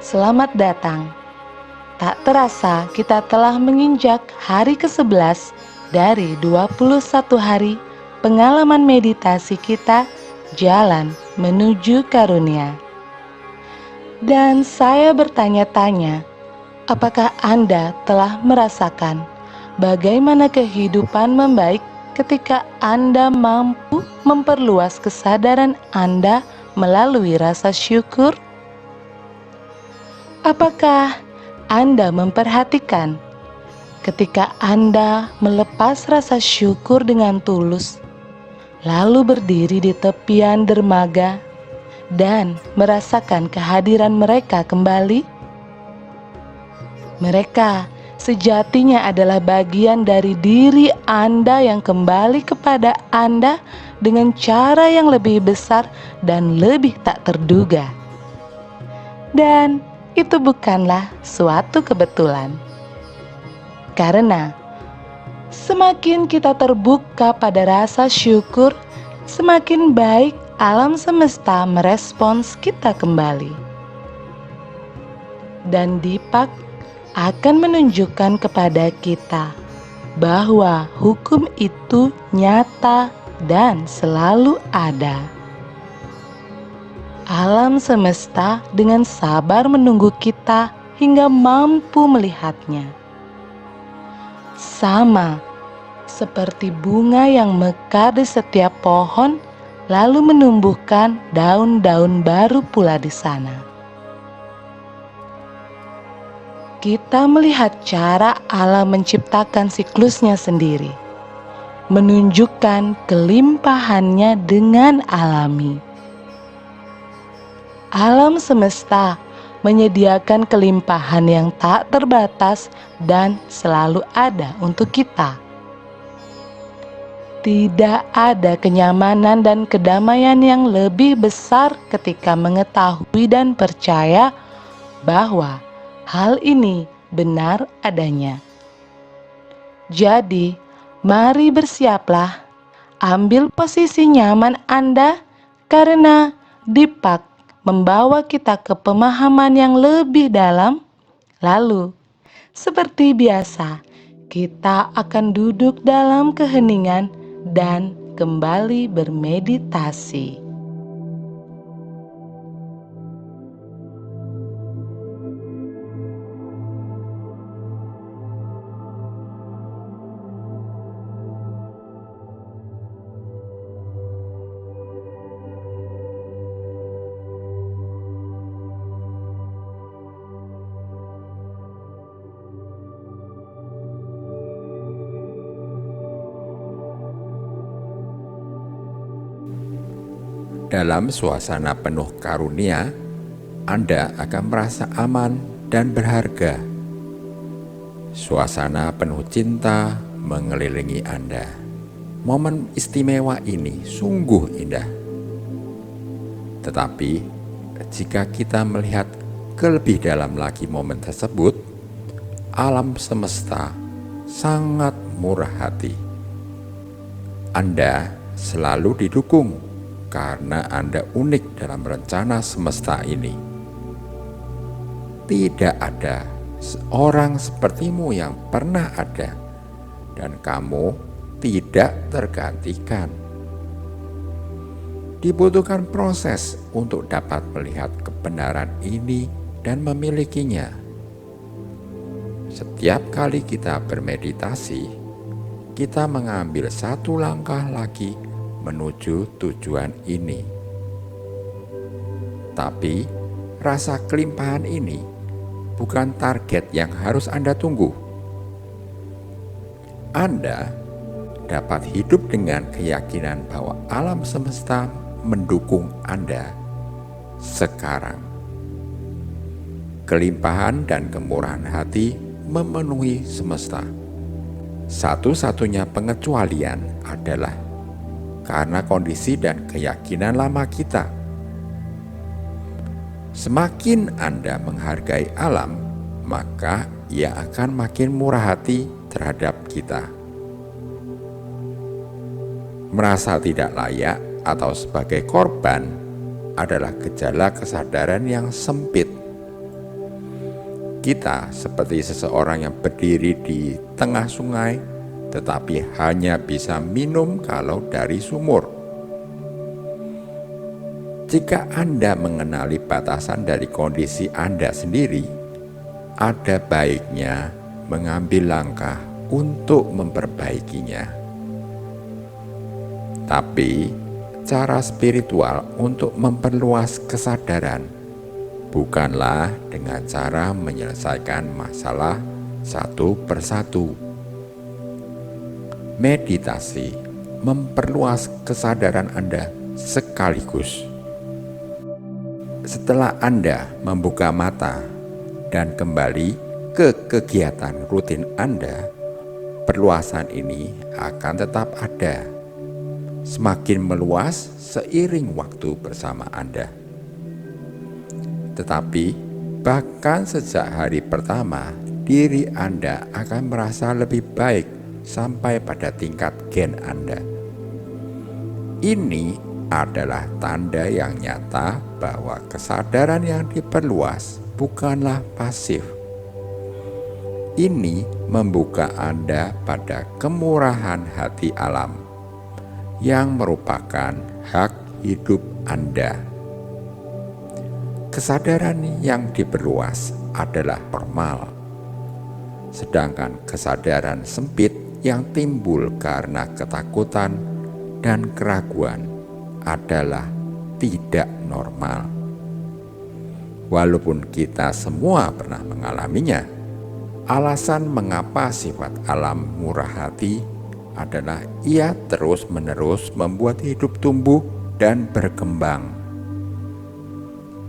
Selamat datang. Tak terasa kita telah menginjak hari ke-11 dari 21 hari pengalaman meditasi kita jalan menuju karunia. Dan saya bertanya-tanya, apakah Anda telah merasakan bagaimana kehidupan membaik ketika Anda mampu memperluas kesadaran Anda melalui rasa syukur? Apakah Anda memperhatikan ketika Anda melepas rasa syukur dengan tulus, lalu berdiri di tepian dermaga dan merasakan kehadiran mereka kembali? Mereka sejatinya adalah bagian dari diri Anda yang kembali kepada Anda dengan cara yang lebih besar dan lebih tak terduga. Dan itu bukanlah suatu kebetulan. Karena semakin kita terbuka pada rasa syukur, semakin baik alam semesta merespons kita kembali. Dan Deepak akan menunjukkan kepada kita bahwa hukum itu nyata dan selalu ada. Alam semesta dengan sabar menunggu kita hingga mampu melihatnya. Sama seperti bunga yang mekar di setiap pohon, lalu menumbuhkan daun-daun baru pula di sana. Kita melihat cara alam menciptakan siklusnya sendiri, menunjukkan kelimpahannya dengan alami. Alam semesta menyediakan kelimpahan yang tak terbatas dan selalu ada untuk kita. Tidak ada kenyamanan dan kedamaian yang lebih besar ketika mengetahui dan percaya bahwa hal ini benar adanya. Jadi, mari bersiaplah, ambil posisi nyaman Anda karena Deepak membawa kita ke pemahaman yang lebih dalam. Lalu, seperti biasa, kita akan duduk dalam keheningan dan kembali bermeditasi. Dalam suasana penuh karunia, Anda akan merasa aman dan berharga. Suasana penuh cinta mengelilingi Anda. Momen istimewa ini sungguh indah. Tetapi, jika kita melihat ke lebih dalam lagi momen tersebut, alam semesta sangat murah hati. Anda selalu didukung karena Anda unik dalam rencana semesta ini. Tidak ada seorang sepertimu yang pernah ada, dan kamu tidak tergantikan. Dibutuhkan proses untuk dapat melihat kebenaran ini dan memilikinya. Setiap kali kita bermeditasi, kita mengambil satu langkah lagi menuju tujuan ini. Tapi rasa kelimpahan ini bukan target yang harus Anda tunggu. Anda dapat hidup dengan keyakinan bahwa alam semesta mendukung Anda sekarang. Kelimpahan dan kemurahan hati memenuhi semesta. Satu-satunya pengecualian adalah karena kondisi dan keyakinan lama kita. Semakin Anda menghargai alam, maka ia akan makin murah hati terhadap kita. Merasa tidak layak atau sebagai korban adalah gejala kesadaran yang sempit. kita seperti seseorang yang berdiri di tengah sungai, tetapi hanya bisa minum kalau dari sumur. Jika Anda mengenali batasan dari kondisi Anda sendiri, ada baiknya mengambil langkah untuk memperbaikinya. Tapi, cara spiritual untuk memperluas kesadaran bukanlah dengan cara menyelesaikan masalah satu persatu. Meditasi memperluas kesadaran Anda sekaligus. Setelah Anda membuka mata dan kembali ke kegiatan rutin Anda, perluasan ini akan tetap ada, semakin meluas seiring waktu bersama Anda. Tetapi bahkan sejak hari pertama, diri Anda akan merasa lebih baik sampai pada tingkat gen Anda. Ini adalah tanda yang nyata bahwa kesadaran yang diperluas bukanlah pasif. Ini membuka Anda pada kemurahan hati alam yang merupakan hak hidup Anda. Kesadaran yang diperluas adalah normal, sedangkan kesadaran sempit yang timbul karena ketakutan dan keraguan adalah tidak normal. Walaupun kita semua pernah mengalaminya, alasan mengapa sifat alam murah hati adalah ia terus-menerus membuat hidup tumbuh dan berkembang.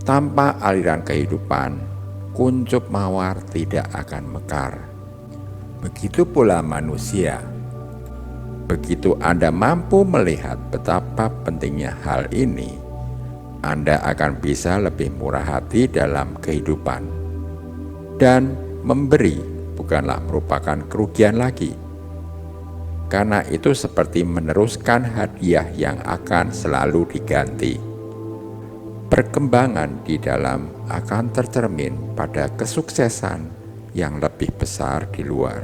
Tanpa aliran kehidupan, kuncup mawar tidak akan mekar. Begitu pula manusia. Begitu Anda mampu melihat betapa pentingnya hal ini, Anda akan bisa lebih murah hati dalam kehidupan. Dan memberi bukanlah merupakan kerugian lagi, karena itu seperti meneruskan hadiah yang akan selalu diganti. Perkembangan di dalam akan tercermin pada kesuksesan yang lebih besar di luar.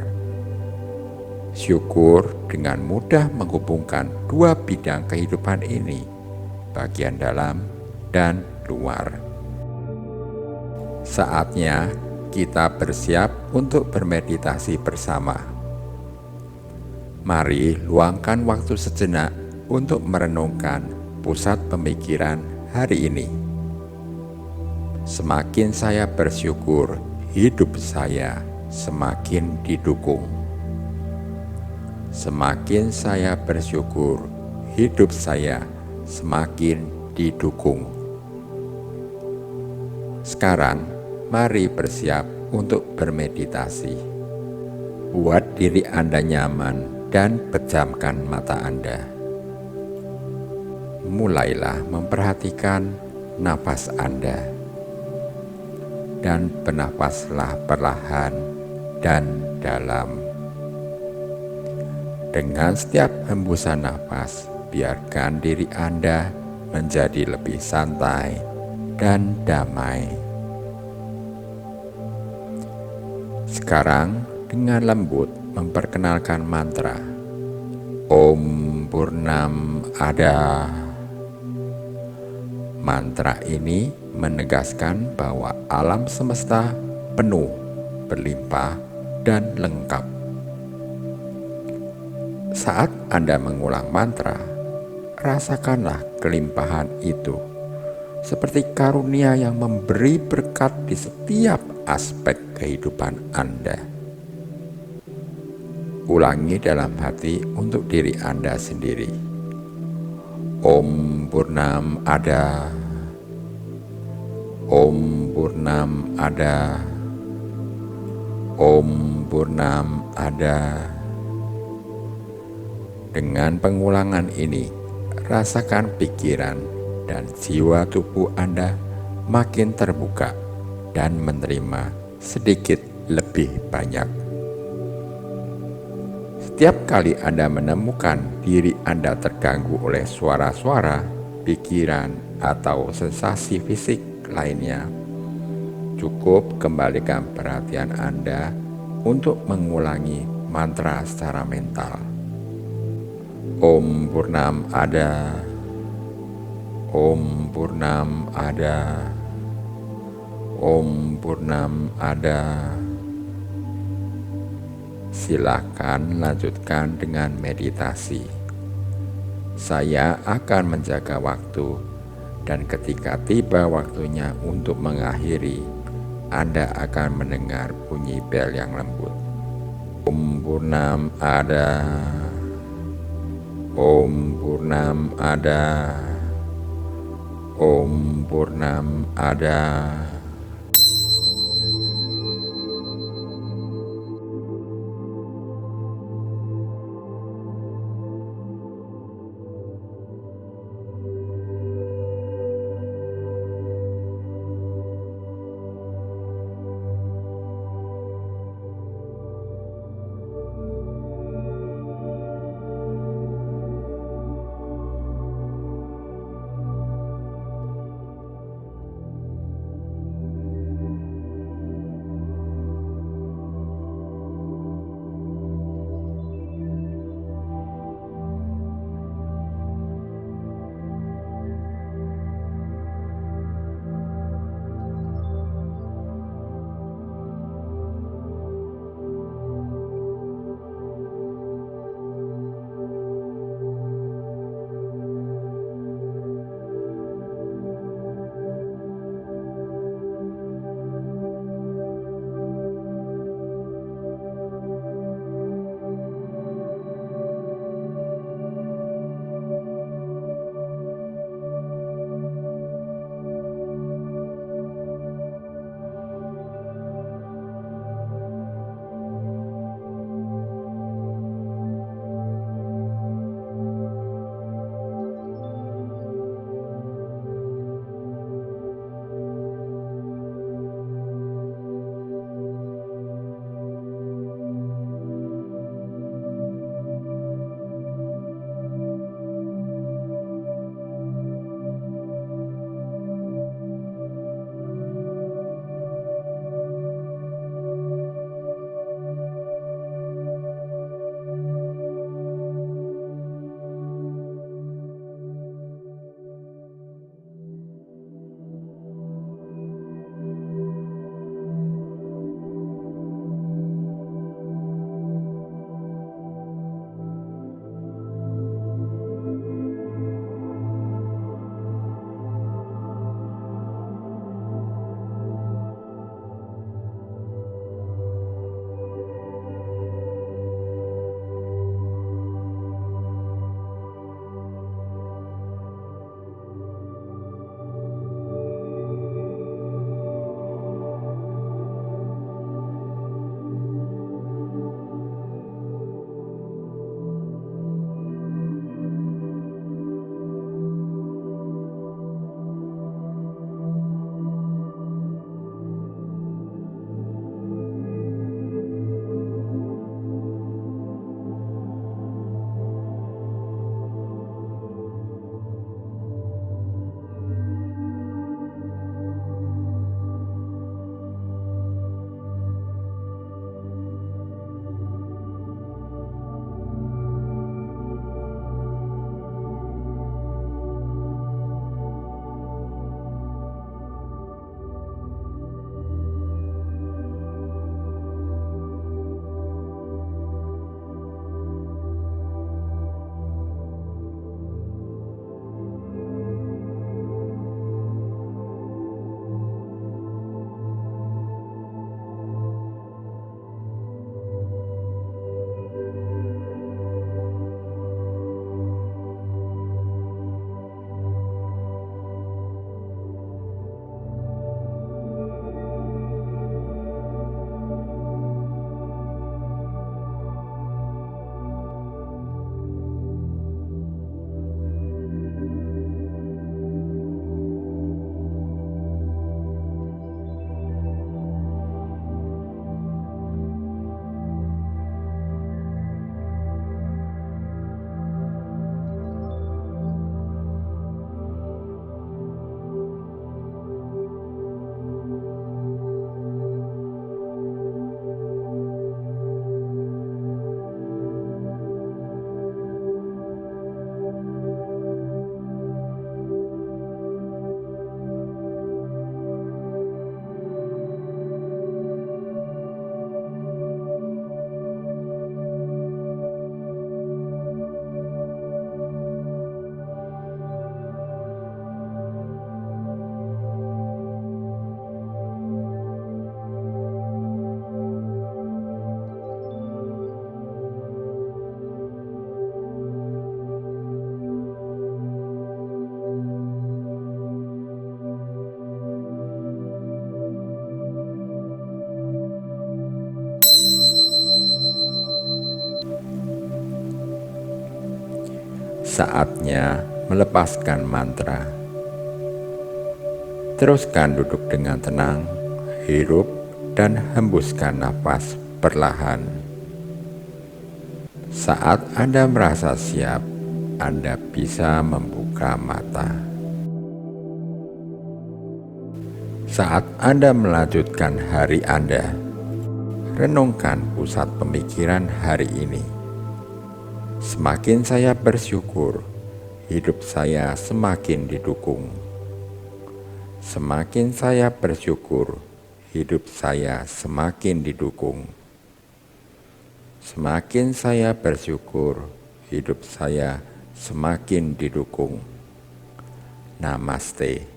Syukur dengan mudah menghubungkan dua bidang kehidupan ini, bagian dalam dan luar. Saatnya kita bersiap untuk bermeditasi bersama. Mari luangkan waktu sejenak untuk merenungkan pusat pemikiran hari ini. Semakin saya bersyukur, hidup saya semakin didukung. Semakin saya bersyukur, hidup saya semakin didukung. Sekarang, mari bersiap untuk bermeditasi. Buat diri Anda nyaman dan pejamkan mata Anda. Mulailah memperhatikan nafas Anda, dan bernafaslah perlahan dan dalam. Dengan setiap hembusan nafas, biarkan diri Anda menjadi lebih santai dan damai. Sekarang dengan lembut memperkenalkan mantra Om Purnam Ada. Mantra ini menegaskan bahwa alam semesta penuh, berlimpah, dan lengkap. Saat Anda mengulang mantra, rasakanlah kelimpahan itu, seperti karunia yang memberi berkat di setiap aspek kehidupan Anda. Ulangi dalam hati untuk diri Anda sendiri. Om Purnam Ada. Om Purnam Ada. Om Purnam Ada. Dengan pengulangan ini, rasakan pikiran dan jiwa tubuh Anda makin terbuka dan menerima sedikit lebih banyak. Setiap kali Anda menemukan diri Anda terganggu oleh suara-suara, pikiran, atau sensasi fisik lainnya, Cukup kembalikan perhatian Anda untuk mengulangi mantra secara mental. Om Purnam ada, Om Purnam ada, Om Purnam ada. Silakan lanjutkan dengan meditasi. Saya akan menjaga waktu, dan ketika tiba waktunya untuk mengakhiri, Anda akan mendengar bunyi bel yang lembut. Om Purnam ada, Om Purnam ada, Om Purnam ada. Saatnya melepaskan mantra. Teruskan duduk dengan tenang, hirup dan hembuskan nafas perlahan. Saat Anda merasa siap, Anda bisa membuka mata. Saat Anda melanjutkan hari Anda, renungkan pusat pemikiran hari ini. Semakin saya bersyukur, hidup saya semakin didukung. Semakin saya bersyukur, hidup saya semakin didukung. Semakin saya bersyukur, hidup saya semakin didukung. Namaste.